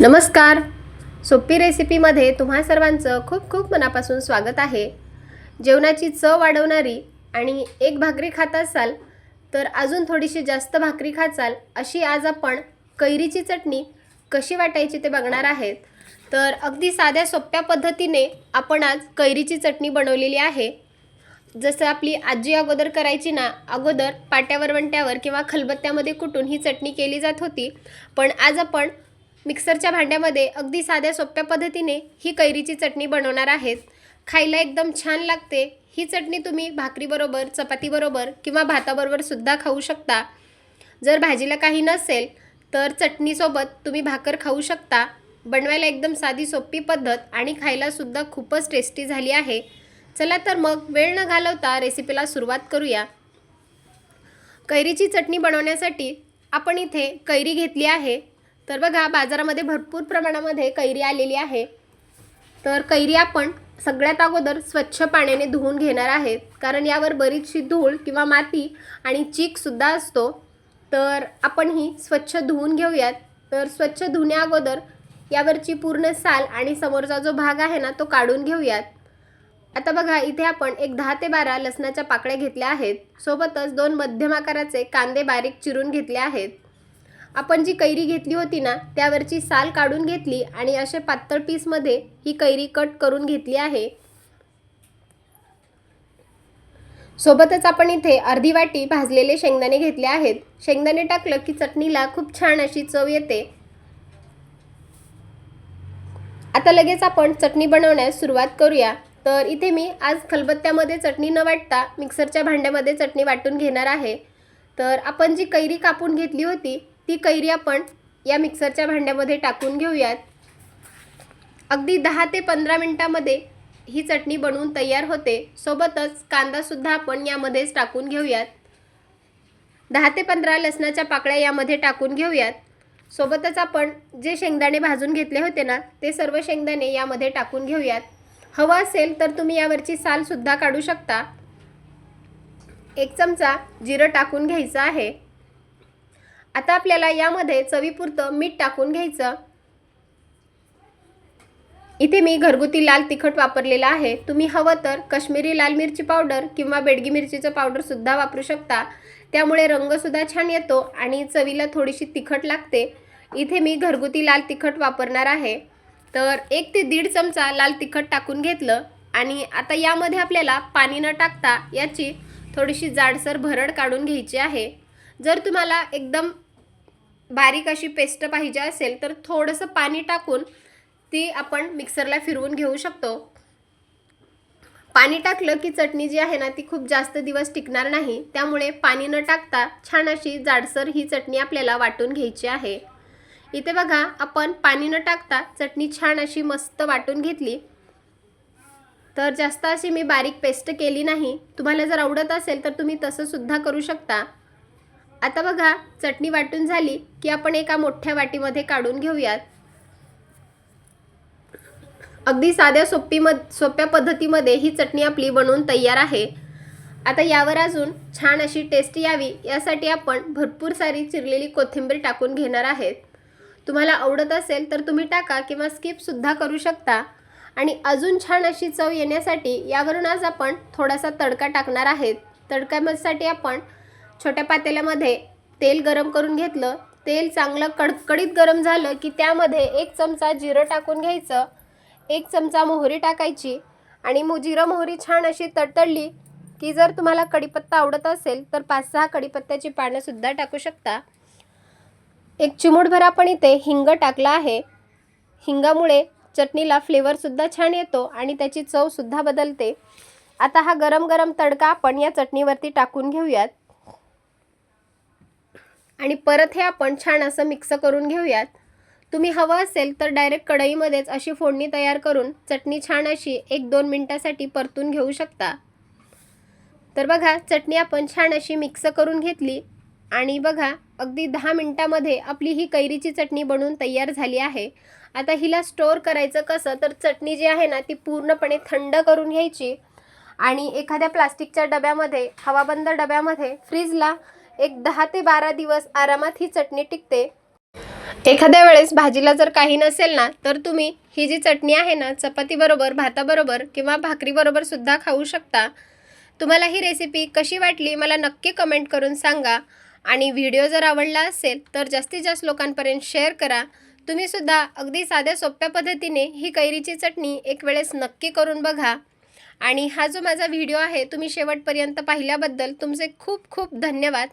नमस्कार. सोपी रेसिपीमध्ये तुम्हा सर्वांचं खूप खूप मनापासून स्वागत आहे. जेवणाची चव वाढवणारी आणि एक भाकरी खात असाल तर अजून थोडीशी जास्त भाकरी खाचाल अशी आज आपण कैरीची चटणी कशी वाटायची ते बघणार आहेत. तर अगदी साध्या सोप्या पद्धतीने आपण आज कैरीची चटणी बनवलेली आहे. जसं आपली आजी अगोदर करायची ना, अगोदर पाट्यावर वंट्यावर किंवा खलबत्त्यामध्ये कुटून ही चटणी केली जात होती. पण आज आपण मिक्सरच्या भांड्यामध्ये अगदी साध्या सोप्या पद्धतीने ही कैरीची चटणी बनवणार आहेत. खायला एकदम छान लागते. ही चटणी तुम्ही भाकरीबरोबर, चपातीबरोबर किंवा भाताबरोबर सुद्धा खाऊ शकता. जर भाजीला काही नसेल तर चटणीसोबत तुम्ही भाकर खाऊ शकता. बनवायला एकदम साधी सोपी पद्धत आणि खायलासुद्धा खूपच टेस्टी झाली आहे. चला तर मग वेळ न घालवता रेसिपीला सुरुवात करूया. कैरीची चटणी बनवण्यासाठी आपण इथे कैरी घेतली आहे. तर बघा, बाजारामध्ये भरपूर प्रमाणामध्ये कैरी आलेली आहे. तर कैरी आपण सगळ्यात अगोदर स्वच्छ पाण्याने धुवून घेणार आहेत, कारण यावर बरीचशी धूळ किंवा माती आणि चीकसुद्धा असतो. तर आपण ही स्वच्छ धुवून घेऊयात. तर स्वच्छ धुण्या अगोदर यावरची पूर्ण साल आणि समोरचा जो भाग आहे ना, तो काढून घेऊयात. आता बघा, इथे आपण एक 10 ते 12 लसणाच्या पाकळ्या घेतल्या आहेत. सोबतच 2 मध्यम आकाराचे कांदे बारीक चिरून घेतले आहेत. आपण जी कैरी घेतली होती ना, त्यावरची साल काढून घेतली आणि असे पातळ पीसमध्ये ही कैरी कट करून घेतली आहे. सोबतच आपण इथे अर्धी वाटी भाजलेले शेंगदाणे घेतले आहेत. शेंगदाणे टाकलं की चटणीला खूप छान अशी चव येते. आता लगेच आपण चटणी बनवण्यास सुरुवात करूया. तर इथे मी आज खलबत्त्यामध्ये चटणी न वाटता मिक्सरच्या भांड्यामध्ये चटणी वाटून घेणार आहे. तर आपण जी कैरी कापून घेतली होती ती कैरी आपण या मिक्सरच्या भांड्यामध्ये टाकून घेऊयात. अगदी 10 ते 15 मिनिटांमध्ये ही चटणी बनवून तयार होते. सोबतच कांदासुद्धा आपण यामध्येच टाकून घेऊयात. 10 ते 15 लसणाच्या पाकळ्या यामध्ये टाकून घेऊयात. सोबतच आपण जे शेंगदाणे भाजून घेतले होते ना, ते सर्व शेंगदाणे यामध्ये टाकून घेऊयात. हवं असेल तर तुम्ही यावरची सालसुद्धा काढू शकता. 1 चमचा जिरं टाकून घ्यायचं आहे. आता आपल्याला यामध्ये चवीपुरतं मीठ टाकून घ्यायचं. इथे मी घरगुती लाल तिखट वापरलेला आहे. तुम्ही हवं तर काश्मीरी लाल मिरची पावडर किंवा बेडगी मिरचीचं पावडरसुद्धा वापरू शकता. त्यामुळे रंगसुद्धा छान येतो आणि चवीला थोडीशी तिखट लागते. इथे मी घरगुती लाल तिखट वापरणार आहे. तर 1 ते 1.5 चमचा लाल तिखट टाकून घेतलं आणि आता यामध्ये आपल्याला पाणी न टाकता याची थोडीशी जाडसर भरड काढून घ्यायची आहे. जर तुम्हाला एकदम बारीक अशी पेस्ट पाहिजे असेल तर थोडंसं पाणी टाकून ती आपण मिक्सरला फिरवून घेऊ शकतो. पाणी टाकलं की चटणी जी आहे ना, ती खूप जास्त दिवस टिकणार नाही. त्यामुळे पाणी न टाकता छान अशी जाडसर ही चटणी आपल्याला वाटून घ्यायची आहे. इथे बघा, आपण पाणी न टाकता चटणी छान अशी मस्त वाटून घेतली. तर जास्त अशी मी बारीक पेस्ट केली नाही. तुम्हाला जर आवडत असेल तर तुम्ही तसं सुद्धा करू शकता. आता बघा, चटणी वाटून झाली की आपण एका मोठ्या वाटीमध्ये काढून घेऊयात. अगदी साध्या सोप्या पद्धतीमध्ये ही चटणी आपली बनवून तयार आहे. आता यावर अजून छान अशी टेस्ट यावी यासाठी आपण भरपूर सारी चिरलेली कोथिंबीर टाकून घेणार आहेत. तुम्हाला आवडत असेल तर तुम्ही टाका किंवा स्किपसुद्धा करू शकता. आणि अजून छान अशी चव येण्यासाठी यावरून आज आपण थोडासा तडका टाकणार आहेत. तडक्यासाठी आपण छोट्या पातेल्यामध्ये तेल गरम करून घेतलं. तेल चांगलं कडकडीत गरम झालं की त्यामध्ये 1 चमचा जिरं टाकून घ्यायचं. 1 चमचा मोहरी टाकायची आणि जिरं मोहरी छान अशी तडतडली की जर तुम्हाला कढीपत्ता आवडत असेल तर 5-6 कढीपत्त्याची पानंसुद्धा टाकू शकता. 1 चिमूटभर आपण इथे हिंग टाकला आहे. हिंगामुळे चटणीला फ्लेवरसुद्धा छान येतो आणि त्याची चवसुद्धा बदलते. आता हा गरम गरम तडका आपण या चटणीवरती टाकून घेऊयात आणि परत हे आपण छान असं मिक्स करून घेऊयात. तुम्ही हवं असेल तर डायरेक्ट कढईमध्येच अशी फोडणी तयार करून चटणी छान अशी 1-2 मिनिटासाठी परतून घेऊ शकता. तर बघा, चटणी आपण छान अशी मिक्स करून घेतली आणि बघा, अगदी 10 मिनिटांमध्ये आपली ही कैरीची चटणी बनवून तयार झाली आहे. आता हिला स्टोअर करायचं कसं, तर चटणी जी आहे ना, ती पूर्णपणे थंड करून घ्यायची आणि एखाद्या प्लास्टिकच्या डब्यामध्ये, हवाबंद डब्यामध्ये फ्रीजला एक 10 ते 12 दिवस आरामात ही चटणी टिकते. एखाद्या वेळेस भाजीला जर काही नसेल ना, तर तुम्ही ही जी चटणी आहे ना, चपातीबरोबर, भाताबरोबर किंवा भाकरीबरोबर सुद्धा खाऊ शकता. तुम्हाला ही रेसिपी कशी वाटली मला नक्की कमेंट करून सांगा आणि व्हिडिओ जर आवडला असेल तर जास्तीत जास्त लोकांपर्यंत शेअर करा. तुम्ही सुद्धा अगदी साध्या सोप्या पद्धतीने ही कैरीची चटणी एक वेळेस नक्की करून बघा. आणि हा जो माझा व्हिडिओ आहे तुम्ही शेवटपर्यंत पाहिल्याबद्दल तुमचे खूप खूप धन्यवाद.